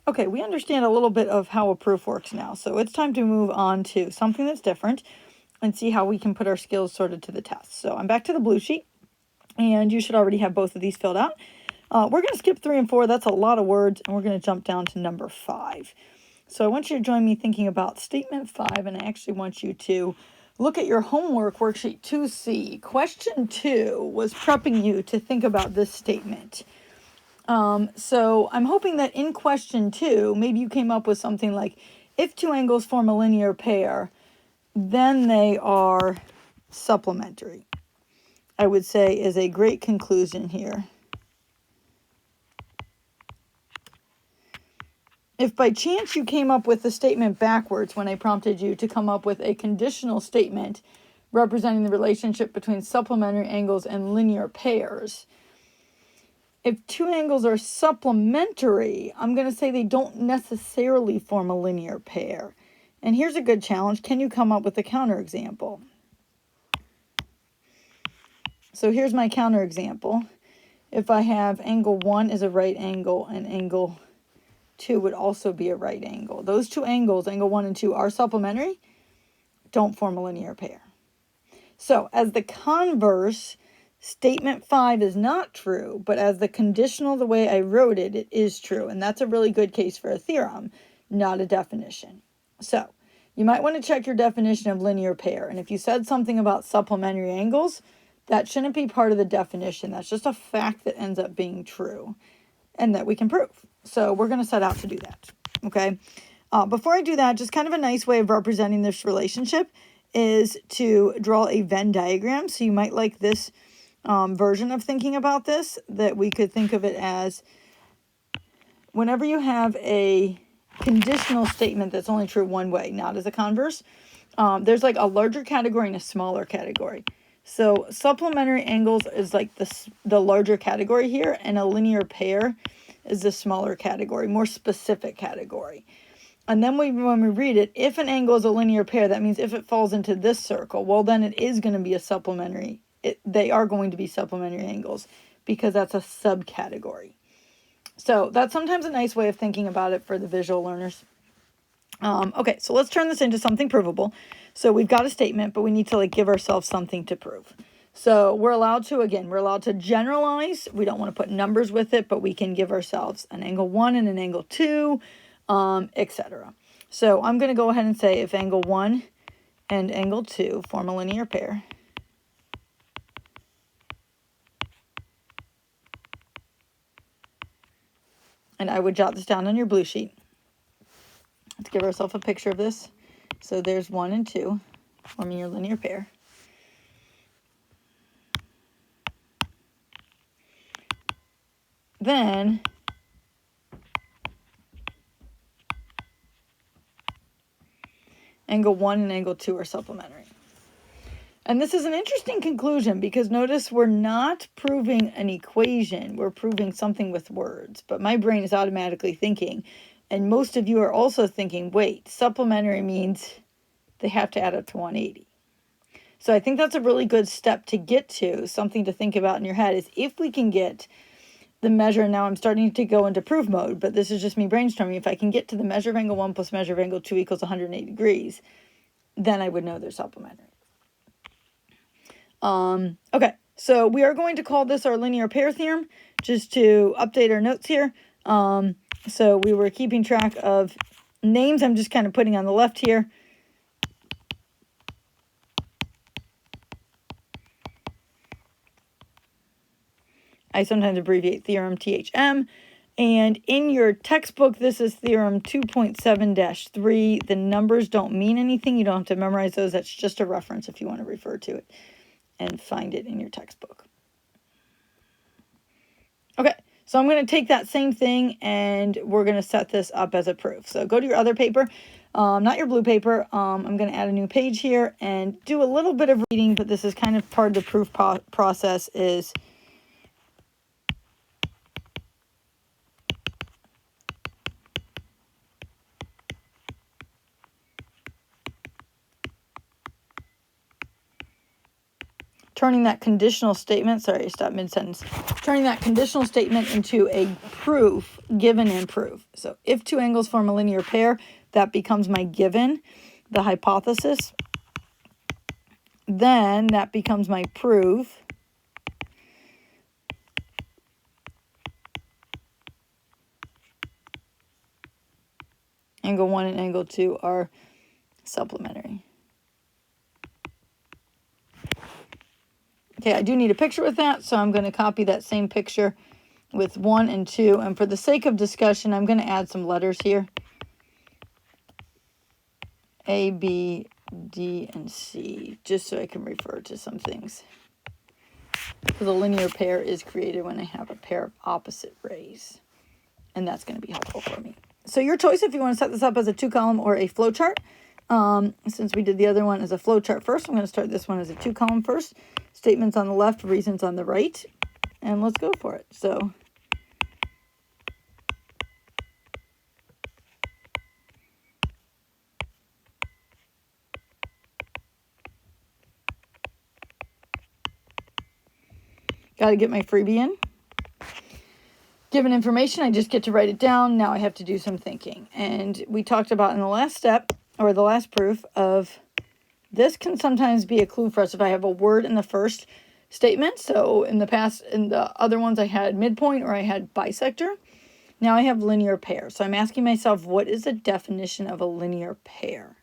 Okay, we understand a little bit of how a proof works now, so it's time to move on to something that's different and see how we can put our skills sorted to the test. So I'm back to the blue sheet, and you should already have both of these filled out. We're going to skip 3 and 4. That's a lot of words, and we're going to jump down to number 5. So I want you to join me thinking about statement 5, and I actually want you to look at your homework worksheet 2C. Question 2 was prepping you to think about this statement. So I'm hoping that in question 2, maybe you came up with something like, if two angles form a linear pair, then they are supplementary. I would say is a great conclusion here. If by chance you came up with the statement backwards when I prompted you to come up with a conditional statement representing the relationship between supplementary angles and linear pairs, if two angles are supplementary, I'm going to say they don't necessarily form a linear pair. And here's a good challenge. Can you come up with a counterexample? So here's my counterexample. If I have angle 1 is a right angle and angle 2 would also be a right angle. Those two angles, angle 1 and 2, are supplementary, don't form a linear pair. So as the converse, statement 5 is not true, but as the conditional, the way I wrote it, it is true. And that's a really good case for a theorem, not a definition. So you might want to check your definition of linear pair. And if you said something about supplementary angles, that shouldn't be part of the definition. That's just a fact that ends up being true and that we can prove. So we're going to set out to do that. Okay. Before I do that, just kind of a nice way of representing this relationship is to draw a Venn diagram. So you might like this version of thinking about this, that we could think of it as whenever you have a conditional statement that's only true one way, not as a converse, there's like a larger category and a smaller category. So supplementary angles is like the larger category here, and a linear pair is the smaller category, more specific category. And then when we read it, if an angle is a linear pair, that means if it falls into this circle, well, then it is going to be a supplementary. They are going to be supplementary angles because that's a subcategory. So that's sometimes a nice way of thinking about it for the visual learners. Okay, so let's turn this into something provable. So we've got a statement, but we need to give ourselves something to prove. So we're allowed to generalize. We don't want to put numbers with it, but we can give ourselves an angle 1 and an angle 2, etc. So I'm going to go ahead and say if angle 1 and angle 2 form a linear pair, and I would jot this down on your blue sheet. Let's give ourselves a picture of this. So there's 1 and 2 forming your linear pair. Then angle 1 and angle 2 are supplementary. And this is an interesting conclusion because notice we're not proving an equation. We're proving something with words. But my brain is automatically thinking, and most of you are also thinking, wait, supplementary means they have to add up to 180. So I think that's a really good step to get to. Something to think about in your head is if we can get the measure, now I'm starting to go into proof mode, but this is just me brainstorming. If I can get to the measure of angle 1 plus measure of angle 2 equals 180 degrees, then I would know they're supplementary. Okay, so we are going to call this our linear pair theorem, just to update our notes here. So we were keeping track of names. I'm just kind of putting on the left here. I sometimes abbreviate theorem THM. And in your textbook, this is theorem 2.7-3. The numbers don't mean anything. You don't have to memorize those. That's just a reference if you want to refer to it and find it in your textbook. Okay, so I'm going to take that same thing and we're going to set this up as a proof. So go to your other paper, not your blue paper. I'm going to add a new page here and do a little bit of reading, but this is kind of part of the proof process is turning that conditional statement, sorry, stop mid-sentence, turning that conditional statement into a proof, given and proof. So if two angles form a linear pair, that becomes my given, the hypothesis. Then that becomes my proof. Angle 1 and angle 2 are supplementary. Okay, I do need a picture with that, so I'm going to copy that same picture with 1 and 2. And for the sake of discussion, I'm going to add some letters here. A, B, D, and C, just so I can refer to some things. Because a linear pair is created when I have a pair of opposite rays. And that's going to be helpful for me. So your choice if you want to set this up as a 2-column or a flowchart. Since we did the other one as a flowchart first, I'm going to start this one as a 2-column first. Statements on the left, reasons on the right. And let's go for it. So got to get my freebie in. Given information, I just get to write it down. Now I have to do some thinking. And we talked about in the last step, or the last proof, of this can sometimes be a clue for us if I have a word in the first statement. So in the past, in the other ones, I had midpoint or I had bisector. Now I have linear pair. So I'm asking myself, what is the definition of a linear pair?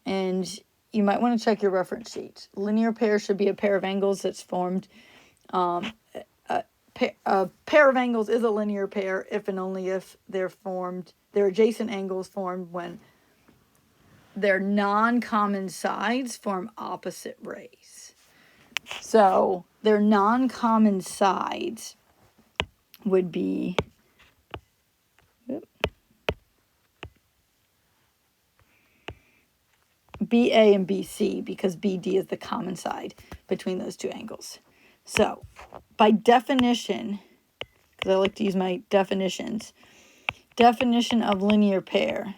And you might want to check your reference sheet. Linear pair should be a pair of angles that's formed. A pair of angles is a linear pair if and only if they're adjacent angles formed when their non-common sides form opposite rays. So their non-common sides would be BA and BC, because BD is the common side between those two angles. So by definition, because I like to use my definitions, definition of linear pair.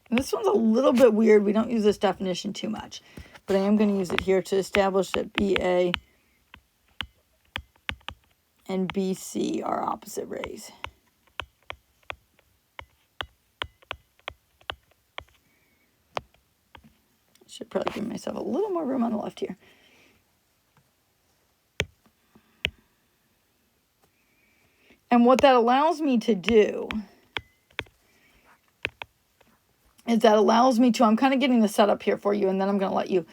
And this one's a little bit weird. We don't use this definition too much, but I am going to use it here to establish that BA and BC are opposite rays. Should probably give myself a little more room on the left here. And what that allows me to do is that allows me to, I'm kind of getting the setup here for you, and then I'm going to let you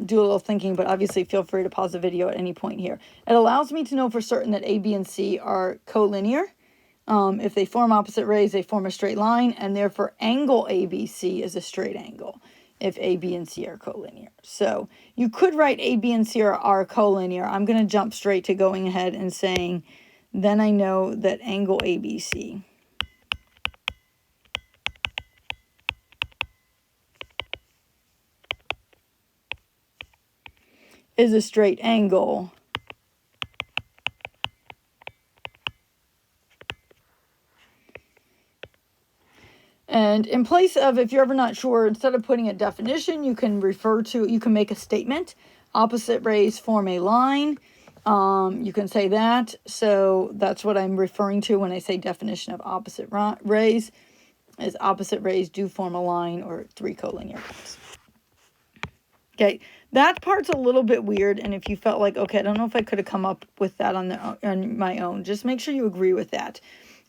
do a little thinking, but obviously feel free to pause the video at any point here. It allows me to know for certain that A, B, and C are collinear. If they form opposite rays, they form a straight line, and therefore angle ABC is a straight angle if A, B, and C are collinear. So you could write A, B, and C are collinear. I'm going to jump straight to going ahead and saying, then I know that angle ABC is a straight angle and in place of, if you're ever not sure, instead of putting a definition, you can make a statement. Opposite rays form a line. You can say that. So that's what I'm referring to when I say definition of opposite rays, is opposite rays do form a line or 3 collinear lines. Okay, that part's a little bit weird, and if you felt like, okay, I don't know if I could have come up with that on my own, just make sure you agree with that.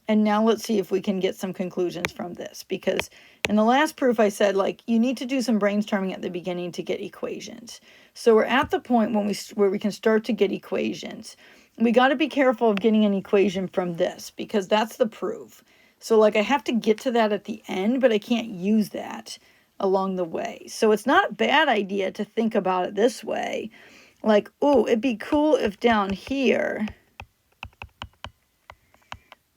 And now let's see if we can get some conclusions from this, because in the last proof I said, like, you need to do some brainstorming at the beginning to get equations. So we're at the point where we can start to get equations. We got to be careful of getting an equation from this, because that's the proof. So like I have to get to that at the end, but I can't use that along the way. So it's not a bad idea to think about it this way. Like, oh, it'd be cool if down here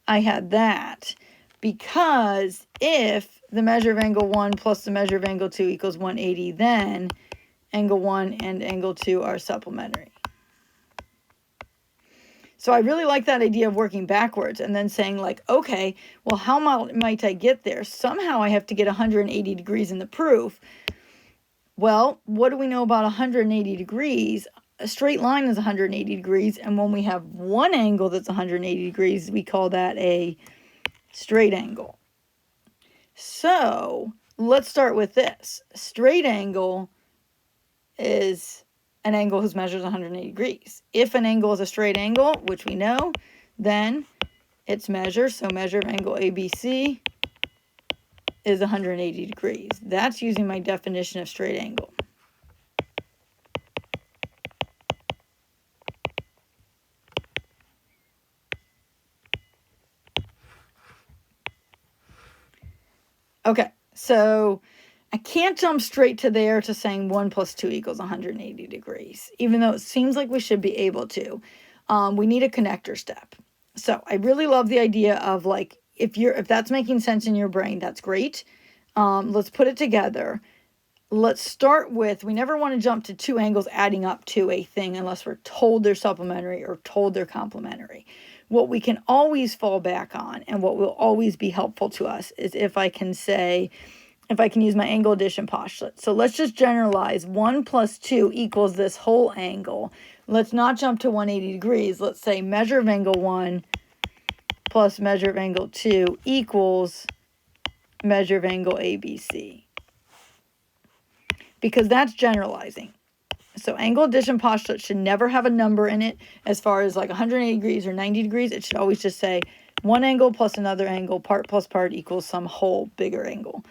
I had that, because if the measure of angle 1 plus the measure of angle 2 equals 180, then angle 1 and angle 2 are supplementary. So I really like that idea of working backwards and then saying, like, okay, well, how might I get there? Somehow I have to get 180 degrees in the proof. Well, what do we know about 180 degrees? A straight line is 180 degrees, and when we have one angle that's 180 degrees, we call that a straight angle. So let's start with this. Straight angle is an angle whose measure is 180 degrees. If an angle is a straight angle, which we know, then its measure, so measure of angle ABC, is 180 degrees. That's using my definition of straight angle. Okay, so I can't jump straight to there to saying 1 plus 2 equals 180 degrees, even though it seems like we should be able to. We need a connector step. So I really love the idea of, like, if that's making sense in your brain, that's great. Let's put it together. Let's start with, we never want to jump to two angles adding up to a thing unless we're told they're supplementary or told they're complementary. What we can always fall back on, and what will always be helpful to us, is if I can use my angle addition postulate. So let's just generalize 1 plus 2 equals this whole angle. Let's not jump to 180 degrees. Let's say measure of angle 1 plus measure of angle 2 equals measure of angle ABC. Because that's generalizing. So angle addition postulate should never have a number in it as far as like 180 degrees or 90 degrees. It should always just say one angle plus another angle, part plus part equals some whole bigger angle.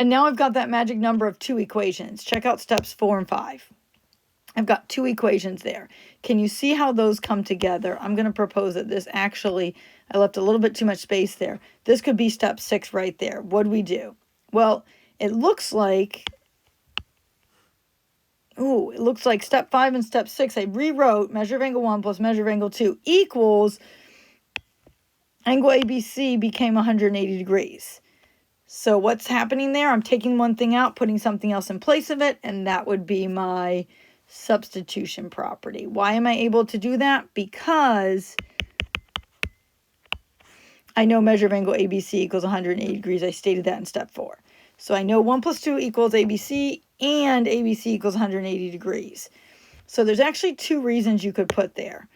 And now I've got that magic number of 2 equations. Check out steps 4 and 5. I've got 2 equations there. Can you see how those come together? I'm going to propose that this actually, I left a little bit too much space there. This could be step 6 right there. What do we do? Well, it looks like step 5 and step 6, I rewrote measure of angle 1 plus measure of angle 2 equals angle ABC became 180 degrees. So what's happening there? I'm taking one thing out, putting something else in place of it, and that would be my substitution property. Why am I able to do that? Because I know measure of angle ABC equals 180 degrees. I stated that in step 4. So I know 1 plus 2 equals ABC, and ABC equals 180 degrees. So there's actually 2 reasons you could put there.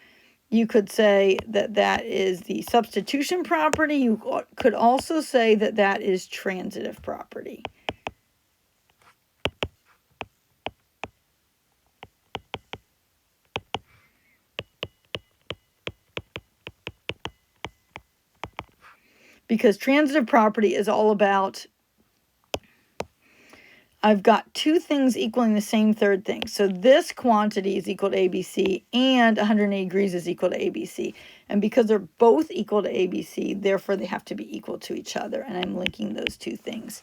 You could say that that is the substitution property. You could also say that that is transitive property. Because transitive property is all about, I've got 2 things equaling the same third thing. So this quantity is equal to ABC, and 180 degrees is equal to ABC. And because they're both equal to ABC, therefore they have to be equal to each other. And I'm linking those 2 things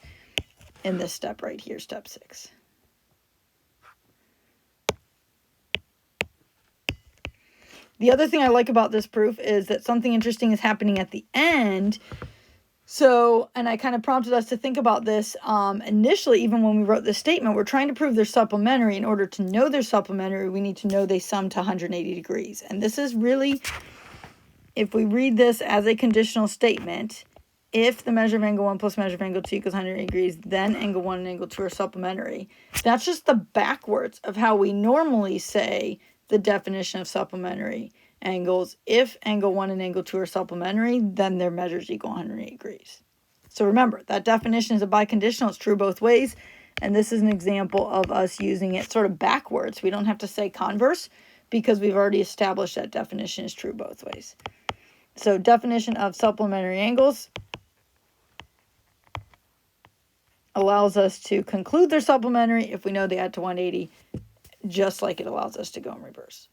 in this step right here, step 6. The other thing I like about this proof is that something interesting is happening at the end. So, and I kind of prompted us to think about this initially, even when we wrote this statement, we're trying to prove they're supplementary. In order to know they're supplementary, we need to know they sum to 180 degrees. And this is really, if we read this as a conditional statement, if the measure of angle 1 plus measure of angle 2 equals 180 degrees, then angle 1 and angle 2 are supplementary. That's just the backwards of how we normally say the definition of supplementary angles. If angle 1 and angle 2 are supplementary, then their measures equal 180 degrees. So remember, that definition is a biconditional. It's true both ways. And this is an example of us using it sort of backwards. We don't have to say converse because we've already established that definition is true both ways. So definition of supplementary angles allows us to conclude they're supplementary if we know they add to 180, just like it allows us to go in reverse.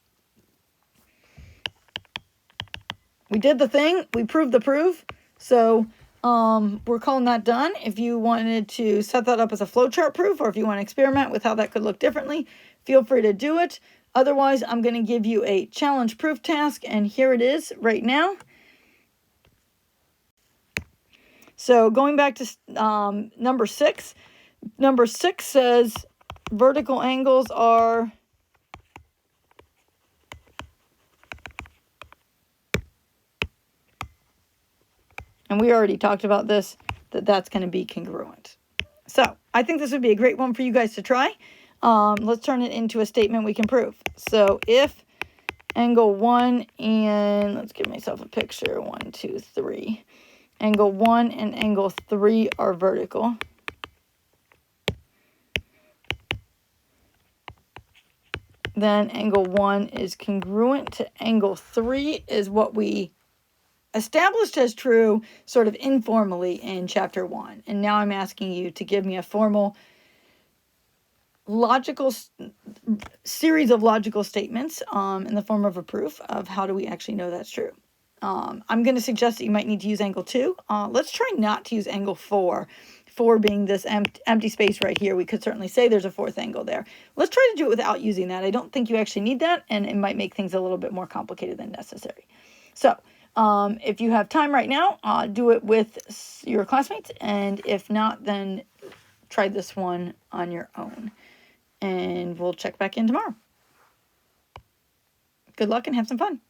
We did the thing. We proved the proof. So we're calling that done. If you wanted to set that up as a flowchart proof, or if you want to experiment with how that could look differently, feel free to do it. Otherwise, I'm going to give you a challenge proof task, and here it is right now. So going back to number 6. Number 6 says vertical angles are And we already talked about this, that's going to be congruent. So I think this would be a great one for you guys to try. Let's turn it into a statement we can prove. So if angle 1 and, let's give myself a picture, 1, 2, 3. Angle 1 and angle 3 are vertical. Then angle 1 is congruent to angle 3 is what we established as true sort of informally in chapter 1. And now I'm asking you to give me a formal logical series of logical statements in the form of a proof of how do we actually know that's true. I'm going to suggest that you might need to use angle 2. Let's try not to use angle 4. 4 being this empty space right here. We could certainly say there's a fourth angle there. Let's try to do it without using that. I don't think you actually need that, and it might make things a little bit more complicated than necessary. So if you have time right now, do it with your classmates, and if not, then try this one on your own. And we'll check back in tomorrow. Good luck and have some fun.